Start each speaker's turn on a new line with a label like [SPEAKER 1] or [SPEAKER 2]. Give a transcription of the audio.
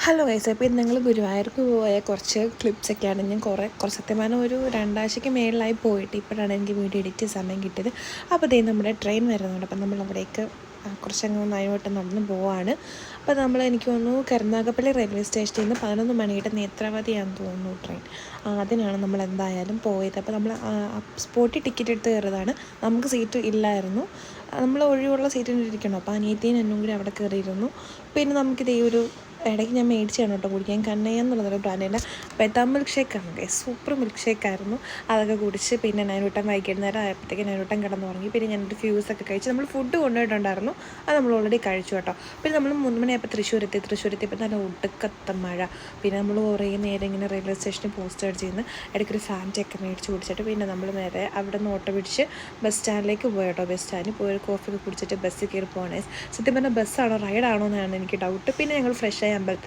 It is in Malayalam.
[SPEAKER 1] ഹലോ ഗൈസ്, അപ്പോൾ ഞങ്ങൾ ഗുരുവായൂർക്ക് പോയ കുറച്ച് ക്ലിപ്സൊക്കെയാണ് ഞാൻ കുറച്ച് സത്യമാനം ഒരു 2 ആഴ്ചയ്ക്ക് മേളിലായി പോയിട്ട് ഇപ്പോഴാണ് എനിക്ക് വീഡിയോ എഡിറ്റ് ചെയ്യാൻ സമയം കിട്ടിയത്. അപ്പോൾ ദേ നമ്മുടെ ട്രെയിൻ വരുന്നുണ്ട്. അപ്പം നമ്മൾ അവിടേക്ക് കുറച്ചങ്ങ് നയവട്ടം നടന്ന് പോവാണ്. അപ്പോൾ എനിക്ക് തോന്നുന്നു കരുനാഗപ്പള്ളി റെയിൽവേ സ്റ്റേഷനിൽ നിന്ന് 11 മണിയുടെ നേത്രാവതിയാണെന്ന് തോന്നുന്നു ട്രെയിൻ. അതിനാണ് നമ്മൾ എന്തായാലും പോയത്. അപ്പോൾ നമ്മൾ സ്പോട്ടിൽ ടിക്കറ്റ് എടുത്ത് കയറിയതാണ്. നമുക്ക് സീറ്റ് ഇല്ലായിരുന്നു, നമ്മൾ ഒഴിവുള്ള സീറ്റിന് ഇരിക്കണം. അപ്പോൾ അനിയത്തിയും എന്നും കൂടി അവിടെ കയറിയിരുന്നു. പിന്നെ നമുക്കിത് ഈ ഒരു ഇടയ്ക്ക് ഞാൻ മേടിച്ചാണ് കേട്ടോ കുടിക്കാൻ. കണ്ണയ്യ എന്നുള്ളതൊരു ബ്രാൻഡിൻ്റെ ബദാം മിൽക്ക് ഷേക്കാണ് ഗൈസ്, സൂപ്പർ മിൽക്ക് ഷേക്കായിരുന്നു. അതൊക്കെ കുടിച്ച് പിന്നെ നൈനൂട്ടം വൈകുന്നേരം ആയപ്പോഴത്തേക്ക് നൈനൂട്ടം കിടന്ന് തുടങ്ങി. പിന്നെ ഞാനൊരു ഫ്യൂസൊക്കെ കഴിച്ച് നമ്മൾ ഫുഡ് കൊണ്ടുപോയിട്ടുണ്ടായിരുന്നു, അത് നമ്മൾ ഓൾറെഡി കഴിച്ചു കേട്ടോ. പിന്നെ നമ്മൾ 3 മണിയായപ്പോൾ തൃശ്ശൂരെത്തിയപ്പോൾ നല്ല ഒടുക്കത്ത മഴ. പിന്നെ നമ്മൾ കുറേ നേരം ഇങ്ങനെ റെയിൽവേ സ്റ്റേഷനിൽ പോസ്റ്റ് അടിച്ചിരുന്ന് ഇടയ്ക്കൊരു ഫാൻറ്റൊക്കെ മേടിച്ച് കുടിച്ചിട്ട് പിന്നെ നമ്മൾ നേരെ അവിടെ നിന്ന് ഓട്ടോ പിടിച്ച് ബസ് സ്റ്റാൻഡിലേക്ക് പോയി കേട്ടോ. ബസ് സ്റ്റാൻഡിൽ പോയി ഒരു കോഫിയൊക്കെ കുടിച്ചിട്ട് ബസ്സിൽ കയറി പോകണേ. സത്യം പറഞ്ഞാൽ ബസ്സാണോ റൈഡാണോ എന്നാണ് എനിക്ക് ഡൗട്ട്. പിന്നെ ഞങ്ങൾ ഫ്രഷായി അമ്പലത്തിൽ